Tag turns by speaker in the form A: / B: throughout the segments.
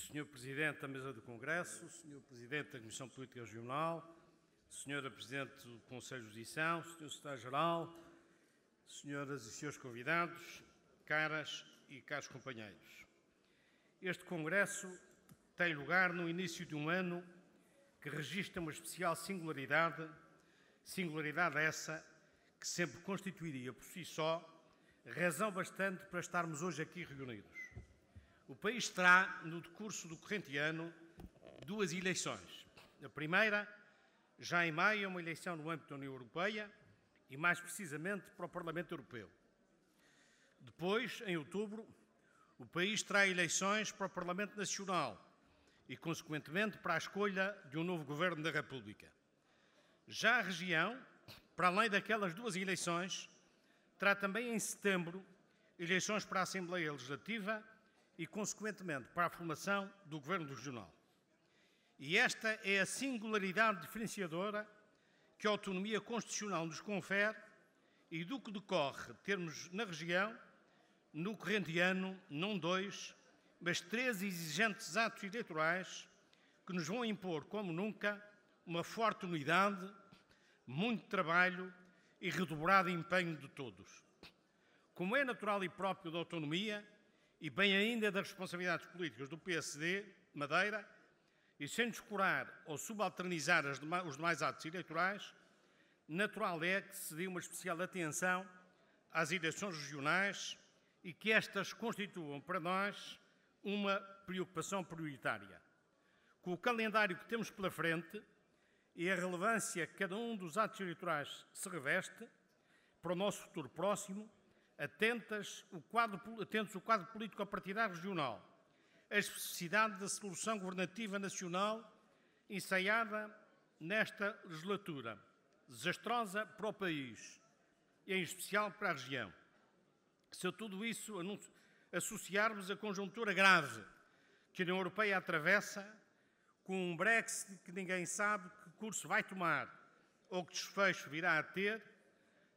A: Senhor Presidente da Mesa do Congresso, Senhor Presidente da Comissão Política Regional, Senhora Presidente do Conselho de Jurisdição, Senhor Secretário-Geral, Senhoras e Senhores convidados, caras e caros companheiros. Este Congresso tem lugar no início de um ano que registra uma especial singularidade essa que sempre constituiria por si só razão bastante para estarmos hoje aqui reunidos. O país terá, no decurso do corrente ano, duas eleições. A primeira, já em maio, é uma eleição no âmbito da União Europeia e, mais precisamente, para o Parlamento Europeu. Depois, em outubro, o país terá eleições para o Parlamento Nacional e, consequentemente, para a escolha de um novo Governo da República. Já a região, para além daquelas duas eleições, terá também em setembro eleições para a Assembleia Legislativa e, consequentemente, para a formação do Governo Regional. E esta é a singularidade diferenciadora que a autonomia constitucional nos confere e do que decorre termos na região, no corrente ano, não 2, mas 3 exigentes atos eleitorais que nos vão impor, como nunca, uma forte unidade, muito trabalho e redobrado empenho de todos. Como é natural e próprio da autonomia, e bem ainda das responsabilidades políticas do PSD, Madeira, e sem descurar ou subalternizar os demais atos eleitorais, natural é que se dê uma especial atenção às eleições regionais e que estas constituam para nós uma preocupação prioritária. Com o calendário que temos pela frente e a relevância que cada um dos atos eleitorais se reveste para o nosso futuro próximo, atentos o quadro político-partidário regional, a especificidade da solução governativa nacional ensaiada nesta legislatura, desastrosa para o país e, em especial, para a região. Se a tudo isso associarmos a conjuntura grave que a União Europeia atravessa, com um Brexit que ninguém sabe que curso vai tomar ou que desfecho virá a ter,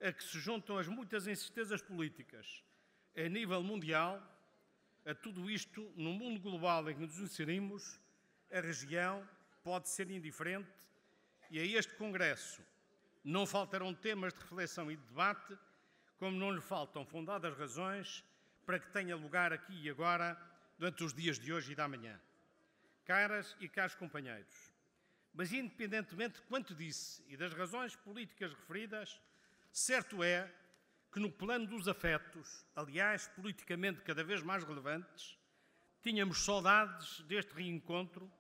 A: a que se juntam as muitas incertezas políticas a nível mundial, a tudo isto, no mundo global em que nos inserimos, a região pode ser indiferente e a este Congresso não faltarão temas de reflexão e de debate, como não lhe faltam fundadas razões para que tenha lugar aqui e agora durante os dias de hoje e da manhã. Caras e caros companheiros, mas independentemente de quanto disse e das razões políticas referidas, certo é que no plano dos afetos, aliás, politicamente cada vez mais relevantes, tínhamos saudades deste reencontro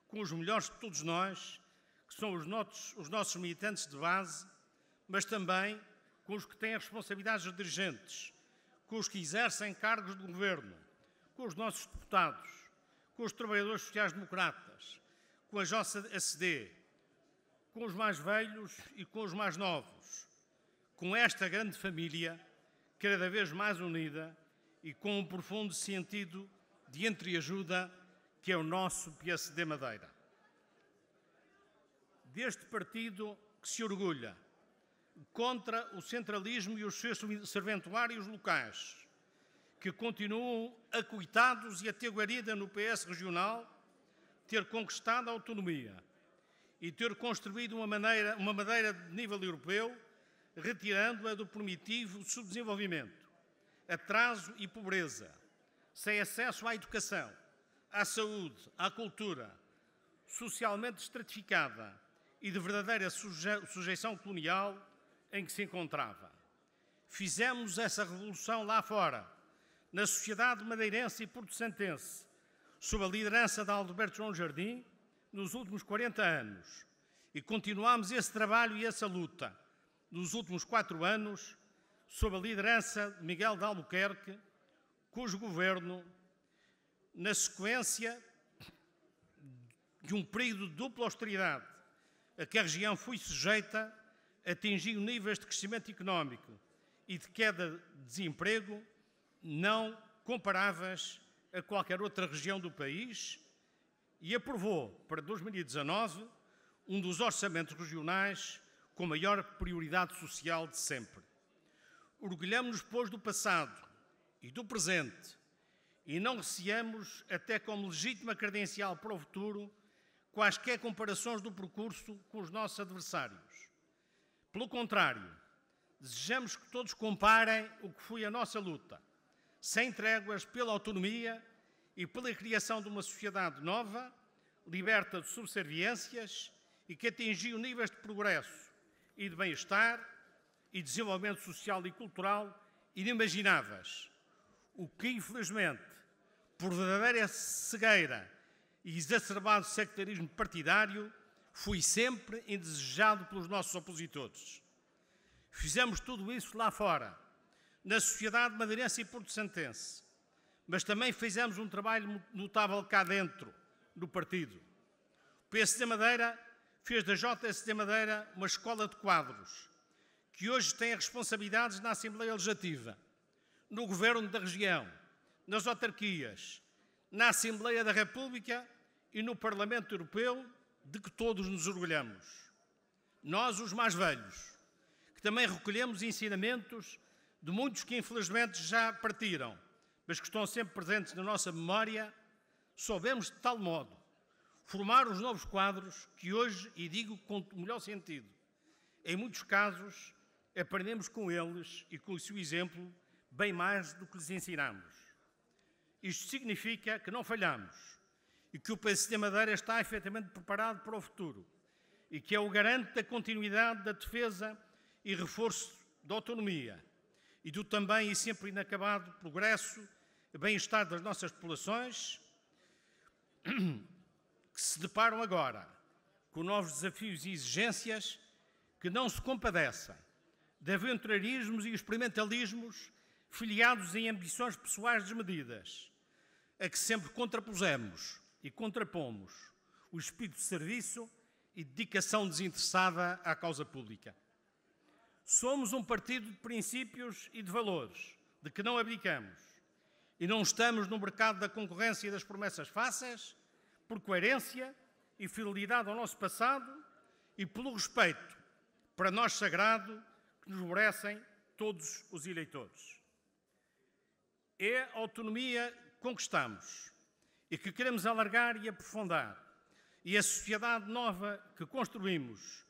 A: com os melhores de todos nós, que são os nossos militantes de base, mas também com os que têm as responsabilidades dirigentes, com os que exercem cargos de governo, com os nossos deputados, com os trabalhadores sociais-democratas, com a JCD, com os mais velhos e com os mais novos, com esta grande família, cada vez mais unida e com um profundo sentido de entreajuda que é o nosso PSD Madeira. Deste partido que se orgulha contra o centralismo e os seus serventuários locais, que continuam acoitados e a ter guarida no PS regional, ter conquistado a autonomia e ter construído uma Madeira de nível europeu, retirando-a do primitivo subdesenvolvimento, atraso e pobreza, sem acesso à educação, à saúde, à cultura, socialmente estratificada e de verdadeira sujeição colonial em que se encontrava. Fizemos essa revolução lá fora, na sociedade madeirense e porto-santense, sob a liderança de Alberto João Jardim, nos últimos 40 anos, e continuamos esse trabalho e essa luta nos últimos 4 anos, sob a liderança de Miguel de Albuquerque, cujo governo, na sequência de um período de dupla austeridade a que a região foi sujeita, atingiu níveis de crescimento económico e de queda de desemprego não comparáveis a qualquer outra região do país e aprovou para 2019 um dos orçamentos regionais com maior prioridade social de sempre. Orgulhamos-nos, pois, do passado e do presente e não receamos, até como legítima credencial para o futuro, quaisquer comparações do percurso com os nossos adversários. Pelo contrário, desejamos que todos comparem o que foi a nossa luta, sem tréguas, pela autonomia e pela criação de uma sociedade nova, liberta de subserviências e que atingiu níveis de progresso e de bem-estar e desenvolvimento social e cultural inimagináveis, o que, infelizmente, por verdadeira cegueira e exacerbado sectarismo partidário, foi sempre indesejado pelos nossos opositores. Fizemos tudo isso lá fora, na sociedade madeirense e porto-santense, mas também fizemos um trabalho notável cá dentro do partido. O PSD Madeira fez da JSD Madeira uma escola de quadros, que hoje tem responsabilidades na Assembleia Legislativa, no Governo da Região, nas autarquias, na Assembleia da República e no Parlamento Europeu, de que todos nos orgulhamos. Nós, os mais velhos, que também recolhemos ensinamentos de muitos que infelizmente já partiram, mas que estão sempre presentes na nossa memória, soubemos de tal modo formar os novos quadros que hoje, e digo com o melhor sentido, em muitos casos aprendemos com eles e com o seu exemplo bem mais do que lhes ensinamos. Isto significa que não falhamos e que o PSD Madeira está efetivamente preparado para o futuro e que é o garante da continuidade da defesa e reforço da autonomia e do também e sempre inacabado progresso e bem-estar das nossas populações que se deparam agora com novos desafios e exigências que não se compadeçam de aventureirismos e experimentalismos filiados em ambições pessoais desmedidas, a que sempre contrapusemos e contrapomos o espírito de serviço e dedicação desinteressada à causa pública. Somos um partido de princípios e de valores, de que não abdicamos, e não estamos no mercado da concorrência e das promessas fáceis, por coerência e fidelidade ao nosso passado e pelo respeito, para nós sagrado, que nos merecem todos os eleitores. É a autonomia que conquistamos e que queremos alargar e aprofundar, e a sociedade nova que construímos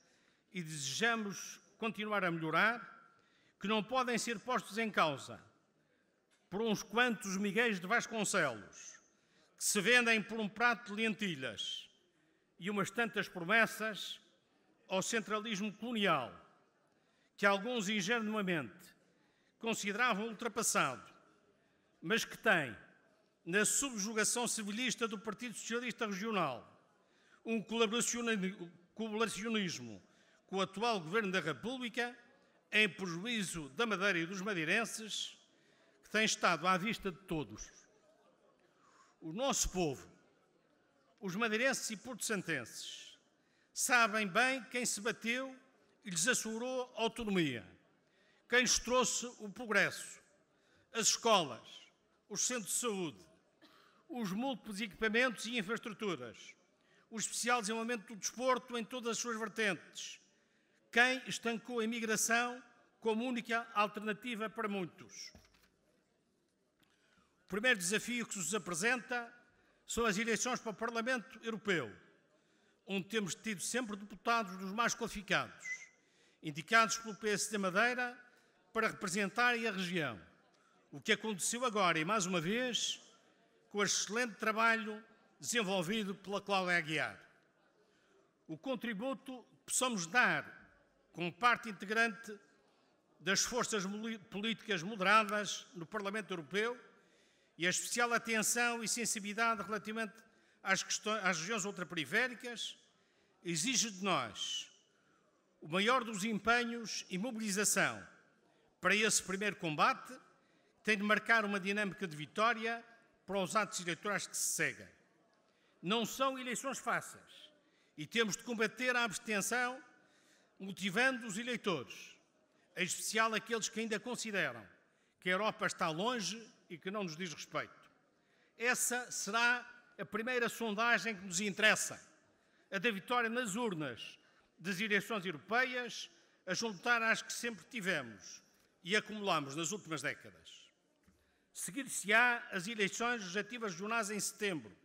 A: e desejamos continuar a melhorar, que não podem ser postos em causa por uns quantos Miguéis de Vasconcelos, que se vendem por um prato de lentilhas e umas tantas promessas ao centralismo colonial, que alguns ingenuamente consideravam ultrapassado, mas que tem, na subjugação civilista do Partido Socialista Regional, um colaboracionismo com o atual Governo da República, em prejuízo da Madeira e dos madeirenses, que tem estado à vista de todos. O nosso povo, os madeirenses e porto-santenses, sabem bem quem se bateu e lhes assegurou a autonomia, quem lhes trouxe o progresso, as escolas, os centros de saúde, os múltiplos equipamentos e infraestruturas, o especial desenvolvimento do desporto em todas as suas vertentes, quem estancou a imigração como única alternativa para muitos. O primeiro desafio que se nos apresenta são as eleições para o Parlamento Europeu, onde temos tido sempre deputados dos mais qualificados, indicados pelo PSD Madeira para representarem a região, o que aconteceu agora e mais uma vez com o excelente trabalho desenvolvido pela Cláudia Aguiar. O contributo que possamos dar como parte integrante das forças políticas moderadas no Parlamento Europeu e a especial atenção e sensibilidade relativamente às regiões ultraperiféricas, exige de nós o maior dos empenhos e mobilização para esse primeiro combate, que tem de marcar uma dinâmica de vitória para os atos eleitorais que se seguem. Não são eleições fáceis e temos de combater a abstenção, motivando os eleitores, em especial aqueles que ainda consideram que a Europa está longe e que não nos diz respeito. Essa será a primeira sondagem que nos interessa, a da vitória nas urnas das eleições europeias, a juntar às que sempre tivemos e acumulamos nas últimas décadas. Seguir-se-á as eleições legislativas regionais em setembro,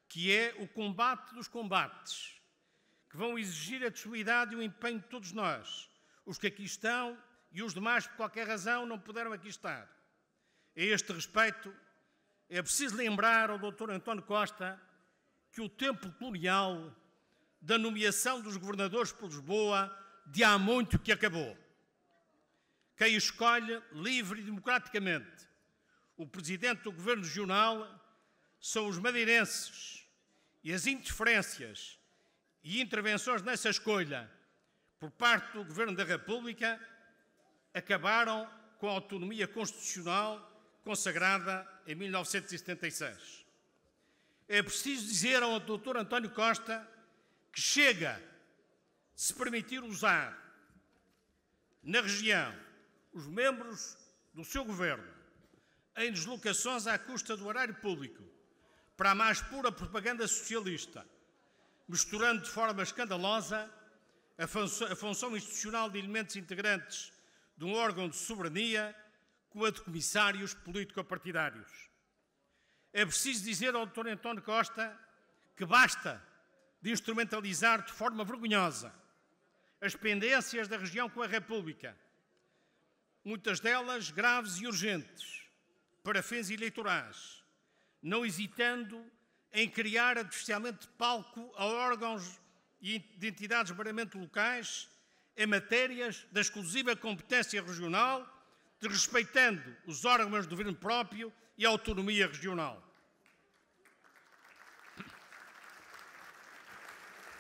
A: que é o combate dos combates, que vão exigir a disponibilidade e o empenho de todos nós, os que aqui estão e os demais, por qualquer razão, não puderam aqui estar. A este respeito, é preciso lembrar ao Dr. António Costa que o tempo colonial da nomeação dos governadores por Lisboa de há muito que acabou. Quem escolhe livre e democraticamente o Presidente do Governo Regional são os madeirenses, e as interferências e intervenções nessa escolha por parte do Governo da República acabaram com a autonomia constitucional consagrada em 1976. É preciso dizer ao Dr. António Costa que chega de se permitir usar na região os membros do seu governo em deslocações à custa do erário público para a mais pura propaganda socialista, misturando de forma escandalosa a função institucional de elementos integrantes de um órgão de soberania com a de comissários político-partidários. É preciso dizer ao Dr. António Costa que basta de instrumentalizar de forma vergonhosa as pendências da região com a República, muitas delas graves e urgentes, para fins eleitorais, não hesitando em criar artificialmente palco a órgãos e de entidades meramente locais em matérias da exclusiva competência regional, desrespeitando os órgãos do governo próprio e a autonomia regional.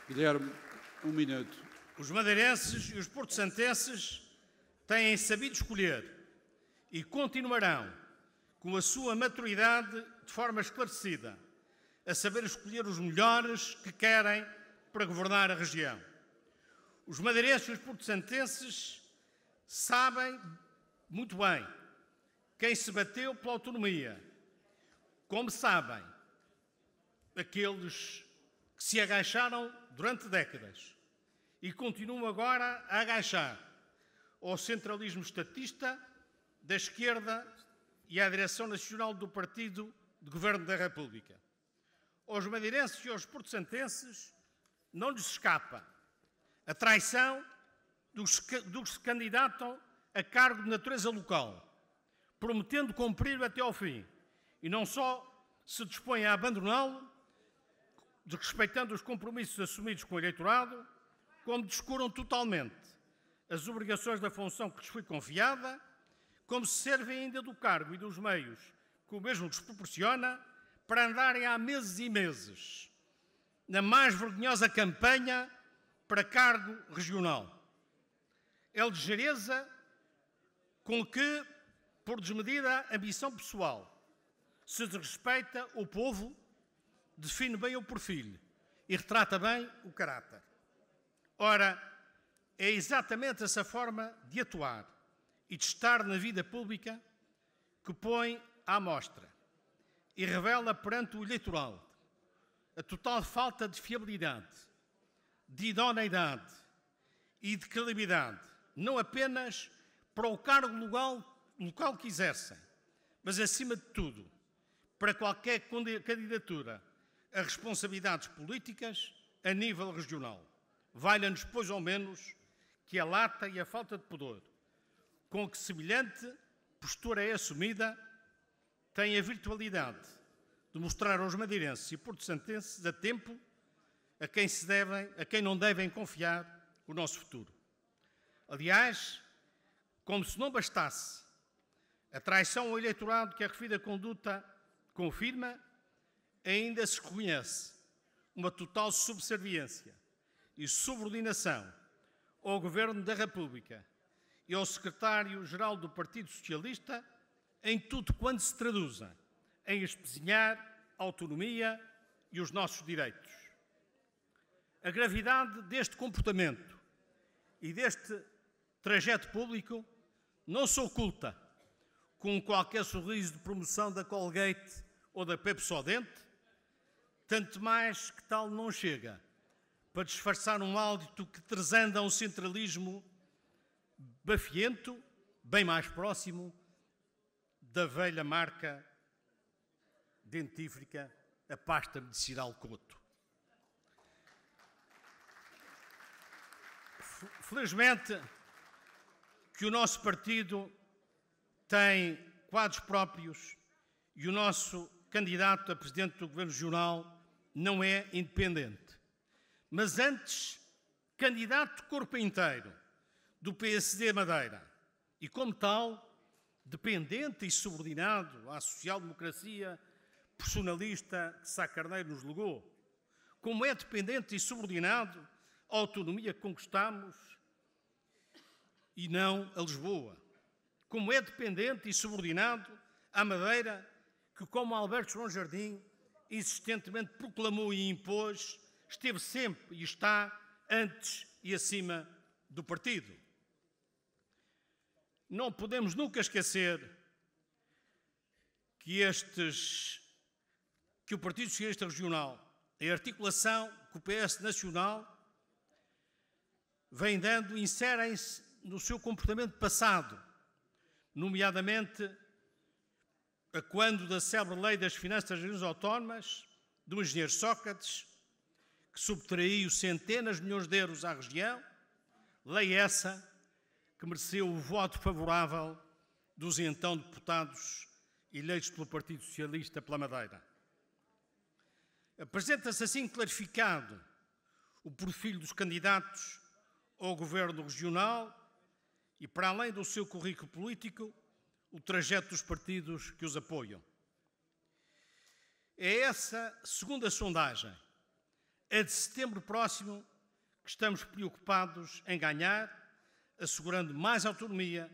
B: Guilherme, um minuto.
A: Os madeirenses e os porto-santenses têm sabido escolher e continuarão, com a sua maturidade, de forma esclarecida, a saber escolher os melhores que querem para governar a região. Os madeirenses e os porto-santenses sabem muito bem quem se bateu pela autonomia, como sabem aqueles que se agacharam durante décadas e continuam agora a agachar ao centralismo estatista da esquerda e à direção nacional do Partido de Governo da República. Aos madeirenses e aos porto-santenses não lhes escapa a traição dos que se candidatam a cargo de natureza local, prometendo cumprir até ao fim, e não só se dispõem a abandoná-lo, desrespeitando os compromissos assumidos com o eleitorado, como descuram totalmente as obrigações da função que lhes foi confiada, como se servem ainda do cargo e dos meios que o mesmo lhes proporciona para andarem há meses e meses na mais vergonhosa campanha para cargo regional. É ligeireza com que, por desmedida ambição pessoal, se desrespeita o povo, define bem o perfil e retrata bem o caráter. Ora, é exatamente essa forma de atuar e de estar na vida pública que põe à mostra e revela perante o eleitoral a total falta de fiabilidade, de idoneidade e de credibilidade, não apenas para o cargo local que exercem, mas, acima de tudo, para qualquer candidatura a responsabilidades políticas a nível regional. Valha-nos, pois, ao menos, que a lata e a falta de pudor com que semelhante postura é assumida tem a virtualidade de mostrar aos madeirenses e porto-santenses a tempo a quem não devem confiar o nosso futuro. Aliás, como se não bastasse a traição ao eleitorado que a referida conduta confirma, ainda se reconhece uma total subserviência e subordinação ao Governo da República e ao Secretário-Geral do Partido Socialista em tudo quanto se traduza em espezinhar a autonomia e os nossos direitos. A gravidade deste comportamento e deste trajeto público não se oculta com qualquer sorriso de promoção da Colgate ou da Pepsodente, tanto mais que tal não chega para disfarçar um hálito que tresanda a um centralismo bafiento, bem mais próximo da velha marca dentífrica, a pasta medicinal Coto. Felizmente que o nosso partido tem quadros próprios e o nosso candidato a presidente do Governo Regional não é independente, mas antes candidato corpo inteiro do PSD Madeira e, como tal, dependente e subordinado à social-democracia personalista que Sá Carneiro nos legou, como é dependente e subordinado à autonomia que conquistamos e não a Lisboa, como é dependente e subordinado à Madeira que, como Alberto João Jardim insistentemente proclamou e impôs, esteve sempre e está antes e acima do partido. Não podemos nunca esquecer que o Partido Socialista Regional, em articulação com o PS Nacional, vem dando, inserem-se no seu comportamento passado, nomeadamente a quando da célebre Lei das Finanças das Regiões Autónomas, do engenheiro Sócrates, que subtraiu centenas de milhões de euros à região, lei essa que mereceu o voto favorável dos então deputados eleitos pelo Partido Socialista pela Madeira. Apresenta-se assim clarificado o perfil dos candidatos ao Governo Regional e, para além do seu currículo político, o trajeto dos partidos que os apoiam. É essa segunda sondagem, a de setembro próximo, que estamos preocupados em ganhar, assegurando mais autonomia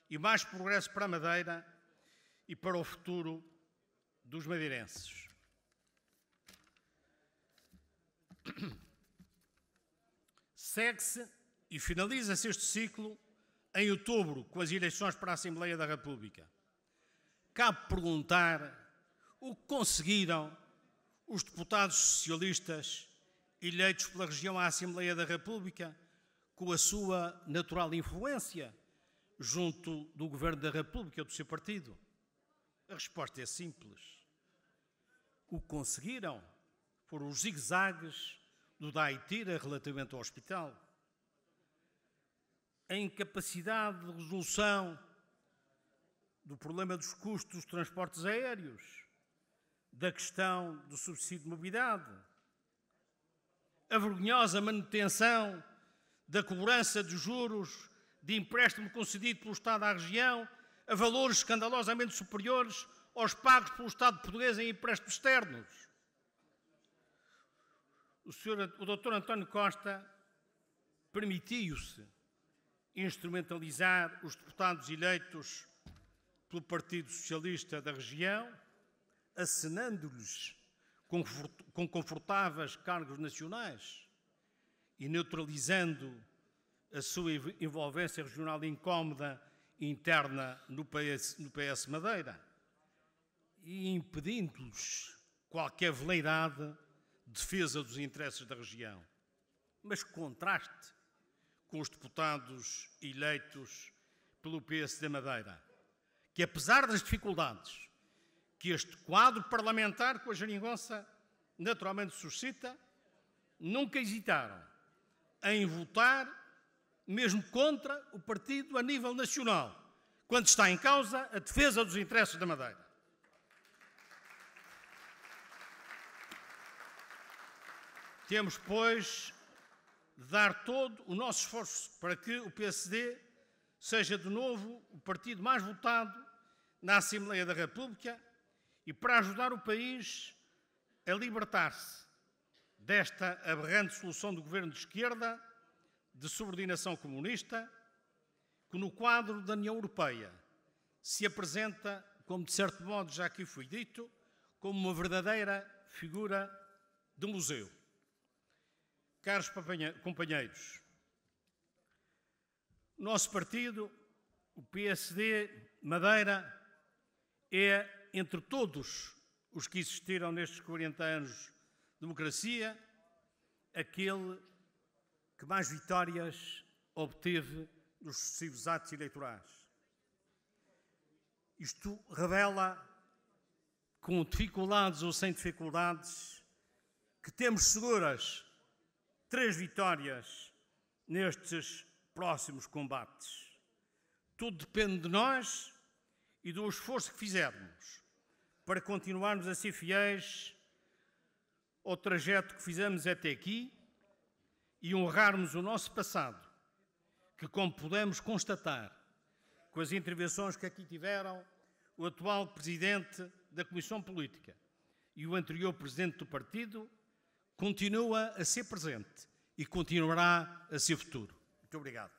A: e mais progresso para a Madeira e para o futuro dos madeirenses. Segue-se e finaliza-se este ciclo em outubro, com as eleições para a Assembleia da República. Cabe perguntar o que conseguiram os deputados socialistas eleitos pela região à Assembleia da República com a sua natural influência junto do Governo da República, do seu partido. A resposta é simples. O que conseguiram foram os zigue-zagues do Daitira relativamente ao hospital. A incapacidade de resolução do problema dos custos dos transportes aéreos, da questão do subsídio de mobilidade, a vergonhosa manutenção da cobrança de juros de empréstimo concedido pelo Estado à região a valores escandalosamente superiores aos pagos pelo Estado português em empréstimos externos. O Dr. António Costa permitiu-se instrumentalizar os deputados eleitos pelo Partido Socialista da região, acenando-lhes com confortáveis cargos nacionais e neutralizando a sua envolvência regional incómoda interna no PS Madeira e impedindo-lhes qualquer veleidade de defesa dos interesses da região. Mas contraste com os deputados eleitos pelo PSD Madeira, que apesar das dificuldades que este quadro parlamentar com a geringonça naturalmente suscita, nunca hesitaram em votar mesmo contra o partido a nível nacional, quando está em causa a defesa dos interesses da Madeira. Temos, pois, de dar todo o nosso esforço para que o PSD seja de novo o partido mais votado na Assembleia da República e para ajudar o país a libertar-se desta aberrante solução do governo de esquerda, de subordinação comunista, que no quadro da União Europeia se apresenta, como de certo modo já aqui foi dito, como uma verdadeira figura de museu. Caros companheiros, o nosso partido, o PSD Madeira, é, entre todos os que existiram nestes 40 anos de democracia, aquele que mais vitórias obteve nos sucessivos atos eleitorais. Isto revela, com dificuldades ou sem dificuldades, que temos seguras 3 vitórias nestes próximos combates. Tudo depende de nós e do esforço que fizermos para continuarmos a ser fiéis ao trajeto que fizemos até aqui e honrarmos o nosso passado, que, como podemos constatar com as intervenções que aqui tiveram o atual Presidente da Comissão Política e o anterior Presidente do Partido, continua a ser presente e continuará a ser futuro. Muito obrigado.